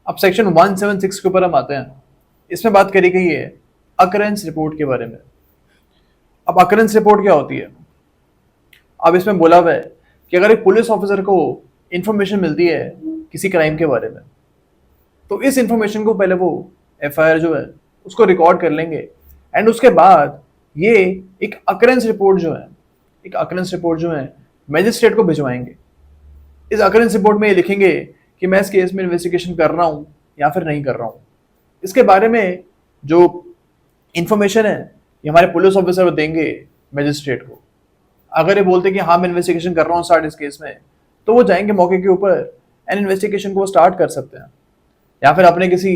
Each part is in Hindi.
अब सेक्शन 176 के ऊपर हम आते हैं। इसमें बात करी गई है अकरेंस रिपोर्ट के बारे में। अब अकरेंस रिपोर्ट क्या होती है? अब इसमें बोला हुआ है कि अगर एक पुलिस ऑफिसर को इंफॉर्मेशन मिलती है किसी क्राइम के बारे में, तो इस इंफॉर्मेशन को पहले वो एफआईआर जो है उसको रिकॉर्ड कर लेंगे, एंड उसके बाद ये एक अकरेंस रिपोर्ट जो है मैजिस्ट्रेट को भिजवाएंगे। इस अकरेंस रिपोर्ट में ये लिखेंगे कि मैं इस केस में इन्वेस्टिगेशन कर रहा हूँ या फिर नहीं कर रहा हूँ। इसके बारे में जो इंफॉर्मेशन है ये हमारे पुलिस ऑफिसर देंगे मैजिस्ट्रेट को। अगर ये बोलते कि हाँ मैं इन्वेस्टिगेशन कर रहा हूँ स्टार्ट इस केस में, तो वो जाएंगे मौके के ऊपर एंड इन्वेस्टिगेशन को स्टार्ट कर सकते हैं, या फिर अपने किसी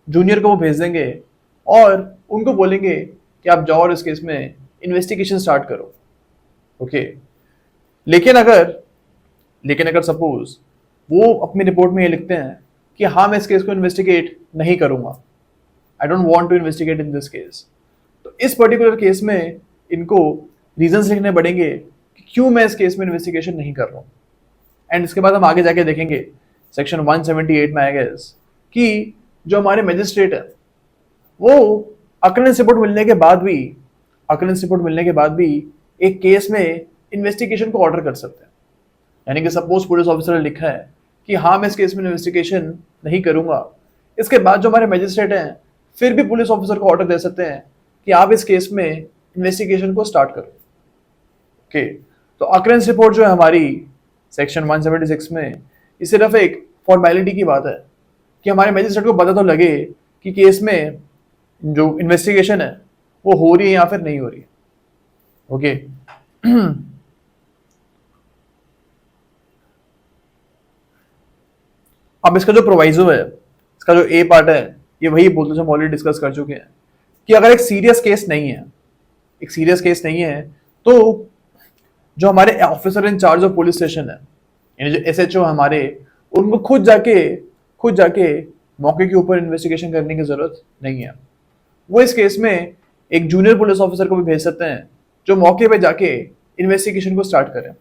जूनियर को वो भेज देंगे और उनको बोलेंगे कि आप जाओ और इस केस में इन्वेस्टिगेशन स्टार्ट करो। ओके, लेकिन अगर सपोज वो अपनी रिपोर्ट में ये लिखते हैं कि हाँ मैं इस केस को इन्वेस्टिगेट नहीं करूंगा, I don't want to investigate in this case, तो इस पर्टिकुलर केस में इनको रीजंस लिखने पड़ेंगे कि क्यों मैं इस केस में इन्वेस्टिगेशन नहीं कर रहा हूँ। एंड इसके बाद हम आगे जाके देखेंगे सेक्शन 178 में आएगा कि जो हमारे मैजिस्ट्रेट है वो अकरेंस रिपोर्ट मिलने के बाद भी एक केस में इन्वेस्टिगेशन को ऑर्डर कर सकते हैं। यानी कि सपोज पुलिस ऑफिसर ने लिखा है कि हाँ मैं इस केस में इन्वेस्टिगेशन नहीं करूंगा, इसके बाद जो हमारे मैजिस्ट्रेट हैं फिर भी पुलिस ऑफिसर को ऑर्डर दे सकते हैं कि आप इस केस में इन्वेस्टिगेशन को स्टार्ट करो। ओके, तो अकरेंस रिपोर्ट जो है हमारी सेक्शन 176 में ये सिर्फ एक फॉर्मेलिटी की बात है कि हमारे मैजिस्ट्रेट को पता तो लगे कि केस में जो इन्वेस्टिगेशन है वो हो रही है या फिर नहीं हो रही है। ओके अब इसका जो प्रोवाइजो है, इसका जो ए पार्ट है, ये वही बोलते जो हम ऑलरेडी डिस्कस कर चुके हैं कि अगर एक सीरियस केस नहीं है तो जो हमारे officer in charge of police station है, यानी जो एसएचओ हमारे, उनको खुद जाके मौके के ऊपर इन्वेस्टिगेशन करने की जरूरत नहीं है। वो इस केस में एक जूनियर पुलिस ऑफिसर को भी भेज सकते हैं जो मौके पे जाके इन्वेस्टिगेशन को स्टार्ट करें।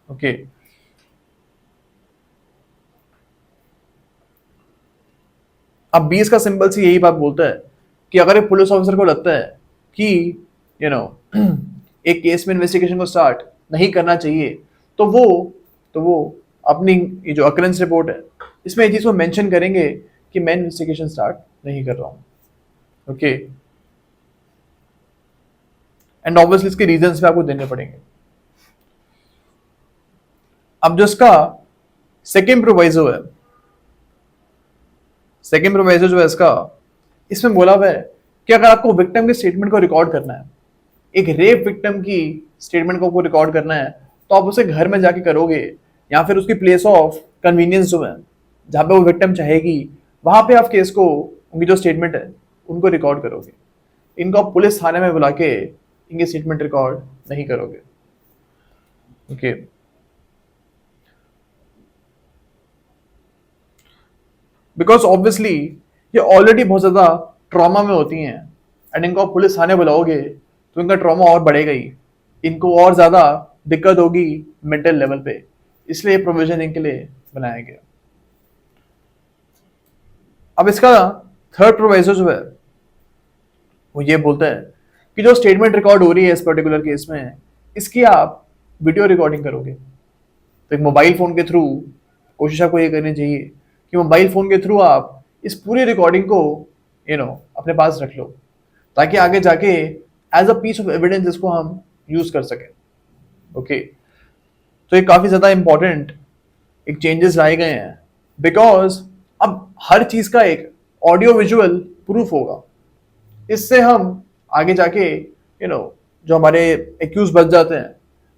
ओके, अब 20 का सिंबल से यही बात बोलता है कि अगर एक पुलिस ऑफिसर को लगता है कि एक केस में इन्वेस्टिगेशन को स्टार्ट नहीं करना चाहिए, तो वो अपनी ये जो अकरेंस रिपोर्ट है इसमें ये चीज को मेंशन करेंगे कि मैं इन्वेस्टिगेशन स्टार्ट नहीं कर रहा हूं। ओके, एंड ऑब्वियसली इसके रीजंस भी आपको देने पड़ेंगे। अब जो इसका सेकेंड प्रोवाइजो जो है इसका, इसमें बोला हुआ है कि अगर आपको विक्टिम के स्टेटमेंट को रिकॉर्ड करना है, एक रेप विक्टिम की स्टेटमेंट को रिकॉर्ड करना है, तो आप उसे घर में जाके करोगे या फिर उसकी प्लेस ऑफ कन्वीनियंस जो है जहां पे वो विक्टिम चाहेगी वहां पे आप केस को, उनकी जो स्टेटमेंट है उनको रिकॉर्ड करोगे। इनको आप पुलिस थाने में बुला के इनकी स्टेटमेंट रिकॉर्ड नहीं करोगे। ओके, बिकॉज ऑब्वियसली ये ऑलरेडी बहुत ज्यादा ट्रॉमा में होती हैं, एंड इनको आप पुलिस थाने बुलाओगे तो इनका ट्रॉमा और बढ़ेगा ही, इनको और ज्यादा दिक्कत होगी मेंटल लेवल पे, इसलिए प्रोविजन इनके लिए बनाया गया। अब इसका थर्ड प्रोविजन जो है वो ये बोलता है कि जो स्टेटमेंट रिकॉर्ड हो रही है इस पर्टिकुलर केस में, इसकी आप वीडियो रिकॉर्डिंग करोगे। तो एक मोबाइल फोन के थ्रू कोशिश आपको ये करनी चाहिए कि मोबाइल फोन के थ्रू आप इस पूरी रिकॉर्डिंग को अपने पास रख लो, ताकि आगे जाके as a piece of evidence इसको हम यूज कर सकें। ओके, तो ये काफी ज्यादा इंपॉर्टेंट एक चेंजेस लाए गए हैं, बिकॉज अब हर चीज का एक ऑडियो विजुअल प्रूफ होगा। इससे हम आगे जाके जो हमारे एक्यूज बच जाते हैं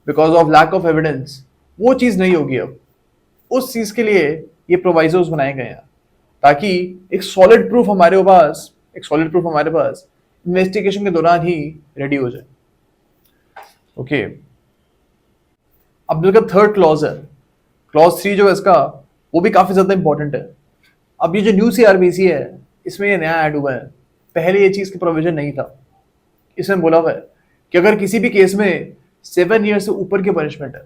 because of lack of evidence, वो चीज नहीं होगी। अब उस चीज के लिए ये प्रोवाइजोस बनाए गए हैं ताकि एक सॉलिड प्रूफ हमारे पास इन्वेस्टिगेशन के दौरान ही रेडी हो जाए। ओके, अब जो थर्ड क्लॉज है, क्लॉज 3 जो है इसका, वो भी काफी ज्यादा इंपॉर्टेंट है। अब ये जो न्यू सीआरपीसी है इसमें ये नया ऐड हुआ है, पहले ये चीज की प्रोविजन नहीं था। इसमें बोला हुआ है कि अगर किसी भी केस में 7 ईयर से ऊपर की पनिशमेंट है,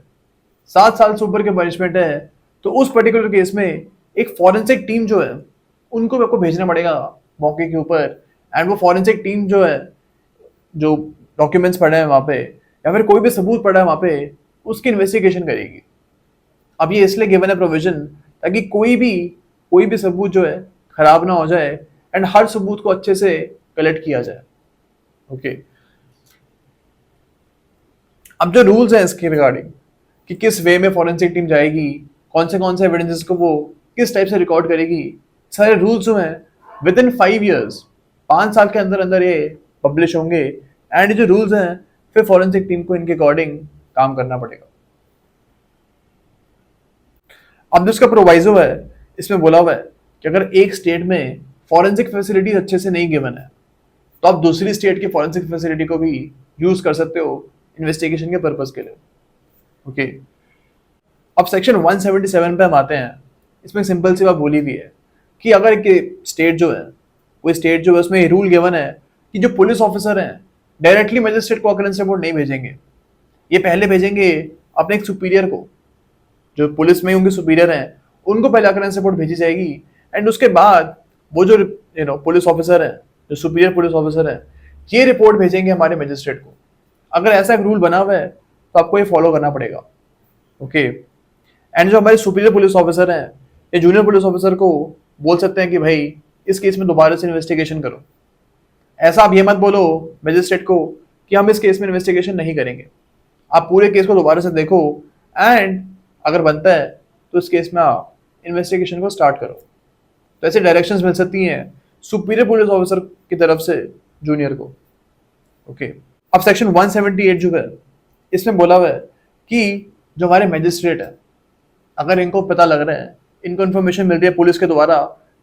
7 साल से ऊपर की पनिशमेंट है, तो उस पर्टिकुलर केस में एक फॉरेंसिक टीम जो है उनको भी आपको भेजना पड़ेगा मौके के ऊपर, एंड वो फॉरेंसिक टीम जो है, जो डॉक्यूमेंट्स पड़े हैं वहाँ पे या फिर कोई भी सबूत पड़ा है वहाँ पे, उसकी इन्वेस्टिगेशन करेगी। अब ये इसलिए गिवन है प्रोविजन ताकि कोई भी सबूत जो है खराब ना हो जाए, एंड हर सबूत को अच्छे से कलेक्ट किया जाए। ओके, अब जो रूल्स हैं इसके रिगार्डिंग कि किस वे में फॉरेंसिक टीम जाएगी, कौन से एविडेंसेस को वो किस टाइप से रिकॉर्ड करेगी, सारे रूल्स जो हैं विद इन 5 years, 5 साल के अंदर अंदर ये पब्लिश होंगे, एंड जो रूल्स हैं फिर फॉरेंसिक टीम को इनके अकॉर्डिंग काम करना पड़ेगा। अब जो इसका प्रोवाइजो है इसमें बोला हुआ है कि अगर एक स्टेट में फॉरेंसिक फैसिलिटीज अच्छे से नहीं गिवन है तो आप दूसरी स्टेट की फॉरेंसिक फैसिलिटी को भी यूज कर सकते हो इन्वेस्टिगेशन के पर्पज के लिए। ओके, अब सेक्शन 177 पे हम आते हैं। इसमें सिंपल सी बात बोली हुई है कि अगर एक स्टेट जो है, कोई स्टेट जो है उसमें रूल गिवन है कि जो पुलिस ऑफिसर हैं डायरेक्टली मजिस्ट्रेट को ऑकरेंस रिपोर्ट नहीं भेजेंगे, ये पहले भेजेंगे अपने एक सुपीरियर को, जो पुलिस में उनके सुपीरियर हैं उनको पहले ऑकरेंस रिपोर्ट भेजी जाएगी, एंड उसके बाद वो जो पुलिस ऑफिसर है, जो सुपीरियर पुलिस ऑफिसर है, ये रिपोर्ट भेजेंगे हमारे मजिस्ट्रेट को। अगर ऐसा एक रूल बना हुआ है तो आपको ये फॉलो करना पड़ेगा। ओके, एंड जो हमारे सुपीरियर पुलिस ऑफिसर हैं या जूनियर पुलिस ऑफिसर को बोल सकते हैं कि भाई इस केस में दोबारा से इन्वेस्टिगेशन करो। ऐसा आप ये मत बोलो मजिस्ट्रेट को कि हम इस केस में इन्वेस्टिगेशन नहीं करेंगे, आप पूरे केस को दोबारा से देखो, एंड अगर बनता है तो इस केस में आप इन्वेस्टिगेशन को स्टार्ट करो। तो ऐसे डायरेक्शंस मिल सकती हैं सुपीरियर पुलिस ऑफिसर की तरफ से जूनियर को। ओके, अब सेक्शन 178 जो है इसमें बोला हुआ है कि जो हमारे मजिस्ट्रेट है, अगर इनको पता लग रहा है, इनको इन्फॉर्मेशन मिल रही है पुलिस के द्वारा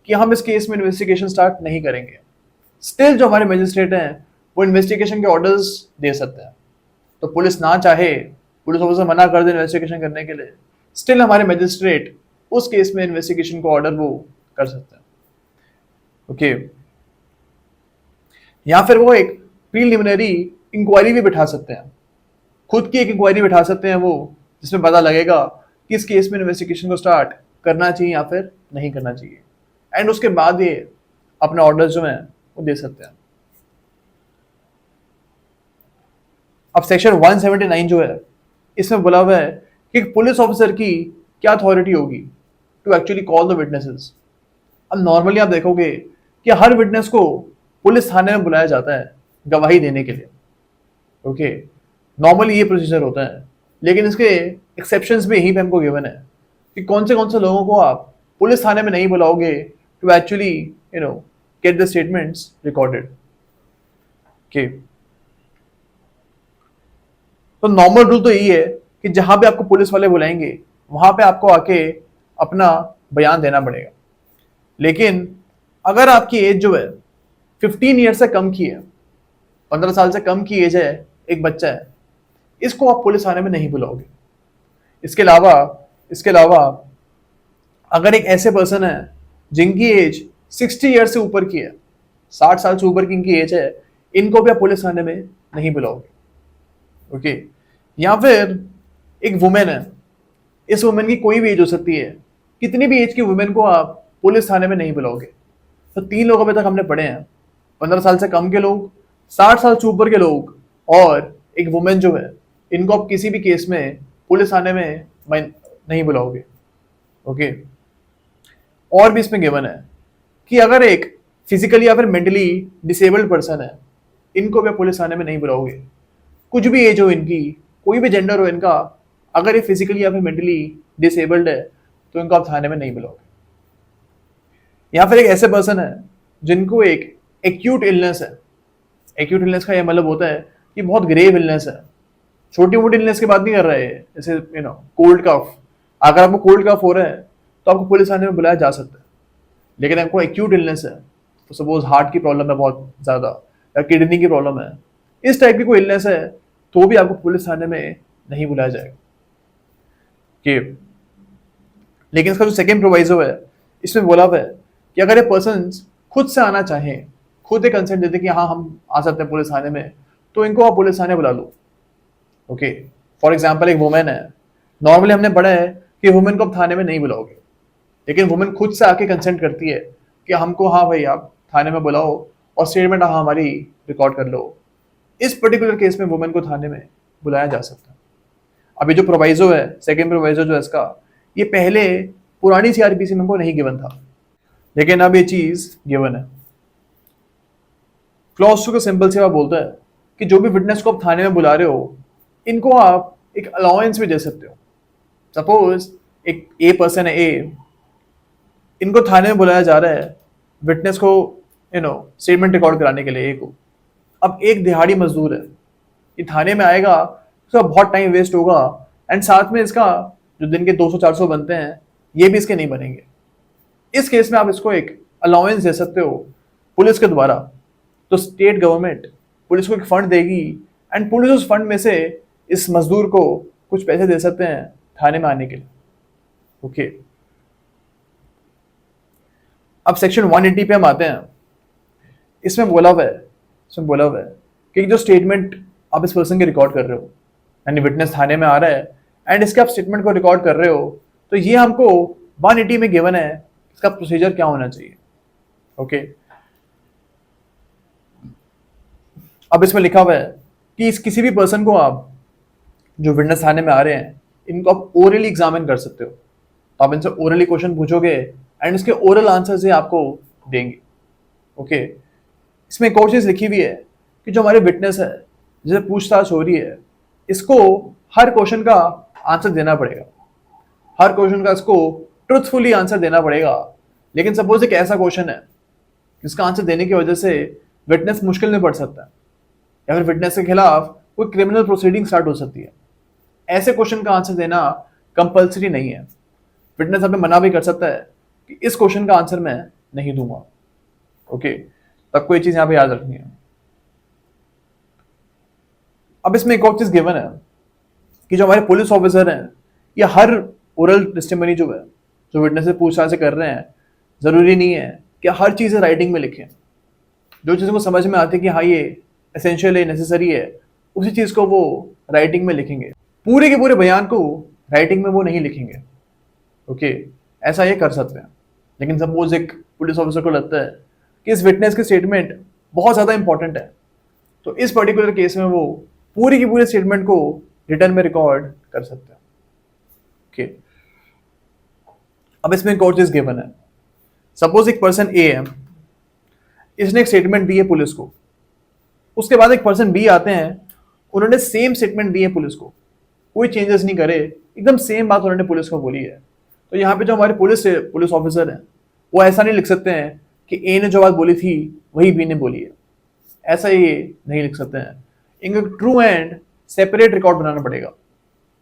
कि हम इस केस में इन्वेस्टिगेशन स्टार्ट नहीं करेंगे, स्टिल जो हमारे मजिस्ट्रेट हैं वो इन्वेस्टिगेशन के ऑर्डर्स दे सकते हैं। तो पुलिस ना चाहे, पुलिस ऑफिसर मना कर दे इन्वेस्टिगेशन करने के लिए, स्टिल हमारे मजिस्ट्रेट उस केस में इन्वेस्टिगेशन को ऑर्डर वो कर सकते हैं। ओके, या फिर वो एक प्रीलिमिनरी इंक्वायरी भी बिठा सकते हैं, खुद की एक इंक्वायरी बिठा सकते हैं वो, जिसमें पता लगेगा कि इस केस में इन्वेस्टिगेशन को स्टार्ट करना चाहिए या फिर नहीं करना चाहिए, एंड उसके बाद ये अपने ऑर्डर्स जो हैं वो दे सकते हैं। अब सेक्शन 179 जो है इसमें बोला हुआ है कि पुलिस ऑफिसर की क्या अथॉरिटी होगी to actually call the witnesses. अब नॉर्मली आप देखोगे कि हर विटनेस को पुलिस थाने में बुलाया जाता है गवाही देने के लिए। ओके, नॉर्मली ये प्रोसीजर होता है, लेकिन इसके एक्सेप्शंस भी यहीं पे हमको गिवन है कि कौन से लोगों को आप पुलिस थाने में नहीं बुलाओगे to actually get the statements recorded. Okay, तो नॉर्मल रूल तो यही है कि जहां पे आपको पुलिस वाले बुलाएंगे वहां पे आपको आके अपना बयान देना पड़ेगा। लेकिन अगर आपकी एज जो है 15 ईयर से कम की है, 15 साल से कम की एज है, एक बच्चा है, इसको आप पुलिस थाने में नहीं बुलाओगे। इसके अलावा अगर एक ऐसे पर्सन है जिनकी एज 60 ईयर से ऊपर की है, 60 साल से ऊपर की इनकी एज है, इनको भी आप पुलिस थाने में नहीं बुलाओगे। ओके, या फिर एक वुमेन है, इस वुमेन की कोई भी एज हो सकती है, कितनी भी एज की वुमेन को आप पुलिस थाने में नहीं बुलाओगे। तो 3 लोग अभी तक हमने पढ़े हैं, 15 साल से कम के लोग, 60 साल से ऊपर के लोग, और एक वुमेन जो है, इनको आप किसी भी केस में पुलिस थाने में नहीं बुलाओगे। ओके, और भी इसमें गिवन है कि अगर एक फिजिकली या फिर मेंटली डिसेबल्ड पर्सन है, इनको भी आप पुलिस थाने में नहीं बुलाओगे। कुछ भी एज हो इनकी, कोई भी जेंडर हो इनका, अगर ये फिजिकली या फिर मेंटली डिसेबल्ड है तो इनको आप थाने में नहीं बुलाओगे। या फिर एक ऐसे पर्सन है जिनको एक एक्यूट इलनेस है। एक्यूट इलनेस का ये मतलब होता है कि बहुत ग्रेव इलनेस है, छोटी मोटी इलनेस की बात नहीं कर रहे हैं, जैसे कोल्ड कफ। अगर आपको कोल्ड कफ हो रहा है तो आपको पुलिस थाने में बुलाया जा सकता है। लेकिन आपको एक्यूट इलनेस है, तो सपोज हार्ट की प्रॉब्लम है बहुत ज्यादा, या किडनी की प्रॉब्लम है, इस टाइप की कोई इलनेस है, तो भी आपको पुलिस थाने में नहीं बुलाया जाएगा। कि लेकिन इसका जो सेकेंड प्रोवाइजो है इसमें बोला हुआ है कि अगर ये पर्सन खुद से आना चाहें, खुद एक कंसेंट देते कि हाँ हम आ सकते हैं पुलिस थाने में, तो इनको आप पुलिस थाने बुला लो। ओके, फॉर एग्जाम्पल एक वुमेन है, नॉर्मली हमने पढ़ा है कि वुमेन को आप थाने में नहीं बुलाओगे, लेकिन वुमेन खुद से आके कंसेंट करती है कि हमको हाँ भाई आप थाने में बुलाओ और स्टेटमेंट हाँ हमारी रिकॉर्ड कर लो। इस पर्टिकुलर केस में वुमेन को थाने में बुलाया जा सकता है। अभी जो प्रोवाइजो है, सेकेंड प्रोवाइजो जो है इसका, ये पहले पुरानी सीआरपीसी में हमको नहीं गिवन था, लेकिन अब ये चीज गिवन है। क्लॉज 2 का सिंपल से आप बोलता है कि जो भी विटनेस को आप थाने में बुला रहे हो, इनको आप एक अलाउंस भी दे सकते हो। सपोज एक ए पर्सन है, ए, इनको थाने में बुलाया जा रहा है विटनेस को स्टेटमेंट रिकॉर्ड कराने के लिए, ए को। अब एक दिहाड़ी मजदूर है, ये थाने में आएगा, उसका बहुत टाइम वेस्ट होगा, एंड साथ में इसका जो दिन के 200-400 बनते हैं ये भी इसके नहीं बनेंगे। इस केस में आप इसको एक अलाउंस दे सकते हो पुलिस के द्वारा। तो स्टेट गवर्नमेंट पुलिस को एक फंड देगी, एंड पुलिस उस फंड में से इस मजदूर को कुछ पैसे दे सकते हैं थाने में आने के लिए। ओके, अब सेक्शन 180 पे हम आते हैं। इसमें बोला हुआ है कि जो स्टेटमेंट आप इस पर्सन की रिकॉर्ड कर रहे हो, यानी विटनेस थाने में आ रहा है एंड इसके आप स्टेटमेंट को रिकॉर्ड कर रहे हो, तो ये हमको 180 में गिवन है इसका प्रोसीजर क्या होना चाहिए। ओके, अब इसमें लिखा हुआ है कि इस किसी भी पर्सन को आप जो विटनेस थाने में आ रहे हैं, इनको आप ओरली एग्जामिन कर सकते हो। तो आप इनसे ओरली क्वेश्चन पूछोगे एंड इसके ओरल आंसर से आपको देंगे। ओके, इसमें एक और चीज लिखी हुई है कि जो हमारे विटनेस है जिसे पूछताछ हो रही है, इसको हर क्वेश्चन का आंसर देना पड़ेगा, हर क्वेश्चन का इसको ट्रुथफुली आंसर देना पड़ेगा। लेकिन सपोज एक ऐसा क्वेश्चन है जिसका आंसर देने की वजह से विटनेस मुश्किल में पड़ सकता है, या फिर विटनेस के खिलाफ कोई क्रिमिनल प्रोसीडिंग स्टार्ट हो सकती है, ऐसे क्वेश्चन का आंसर देना कंपलसरी नहीं है। विटनेस हमें मना भी कर सकता है कि इस क्वेश्चन का आंसर मैं नहीं दूंगा। ओके, तब कोई चीज यहां पे याद रखनी है। अब इसमें एक और चीज गिवन है कि जो हमारे पुलिस ऑफिसर हैं, या हर ओरल टेस्टिमनी जो है, जो विटनेस से पूछताछ कर रहे हैं, जरूरी नहीं है कि हर चीज राइटिंग में लिखें। जो चीज़ को समझ में आती है कि हाँ ये एसेंशियल है, नेसेसरी है, उसी चीज को वो राइटिंग में लिखेंगे। पूरे के पूरे बयान को राइटिंग में वो नहीं लिखेंगे। ओके, ऐसा ये कर सकते हैं। लेकिन सपोज एक पुलिस ऑफिसर को लगता है कि इस विटनेस की स्टेटमेंट बहुत ज़्यादा इंपॉर्टेंट है, तो इस पर्टिकुलर केस में वो पूरी की पूरी स्टेटमेंट को रिटर्न में रिकॉर्ड कर सकते हैं। ओके, अब इसमें एक और चीज गिवन है। सपोज एक पर्सन ए है, इसने एक स्टेटमेंट दी है पुलिस को, उसके बाद एक पर्सन बी आते हैं, उन्होंने सेम स्टेटमेंट दी है पुलिस को, कोई चेंजेस नहीं करे, एकदम सेम बात उन्होंने पुलिस को बोली है। तो यहाँ पे जो हमारे पुलिस ऑफिसर हैं, वो ऐसा नहीं लिख सकते हैं कि ए ने जो बात बोली थी वही बी ने बोली है, ऐसा ये नहीं लिख सकते हैं। इनको ट्रू एंड सेपरेट रिकॉर्ड बनाना पड़ेगा।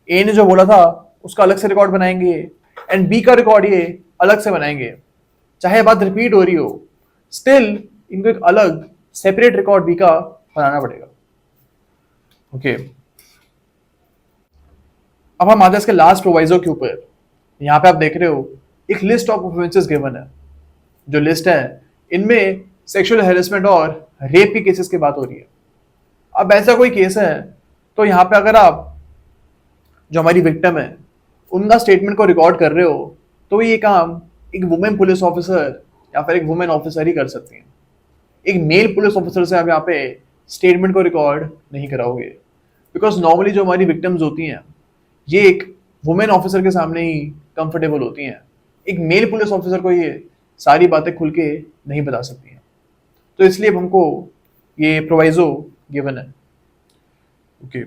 ए ने जो बोला था उसका अलग से रिकॉर्ड बनाएंगे, एंड बी का रिकॉर्ड ये अलग से बनाएंगे। चाहे बात रिपीट हो रही हो, स्टिल इनको एक अलग सेपरेट रिकॉर्ड बी का बनाना पड़ेगा। ओके, अब हम आते हैं इसके लास्ट प्रोवाइजो के ऊपर। यहाँ पे आप देख रहे हो एक लिस्ट ऑफ ऑफेंसेस गिवन है। जो लिस्ट है इनमें सेक्सुअल हैरेसमेंट और रेप की केसेस की बात हो रही है। अब ऐसा कोई केस है तो यहाँ पे अगर आप जो हमारी विक्टिम है उनका स्टेटमेंट को रिकॉर्ड कर रहे हो, तो ये काम एक वुमेन पुलिस ऑफिसर या फिर एक वुमेन ऑफिसर ही कर सकती हैं। एक मेल पुलिस ऑफिसर से आप यहाँ पे स्टेटमेंट को रिकॉर्ड नहीं कराओगे, बिकॉज नॉर्मली जो हमारी विक्टिम्स होती हैं ये एक वुमेन ऑफिसर के सामने ही कंफर्टेबल होती हैं। एक मेल पुलिस ऑफिसर को ये सारी बातें खुल के नहीं बता सकती हैं, तो इसलिए हमको ये प्रोवाइजो गिवन है। ओके।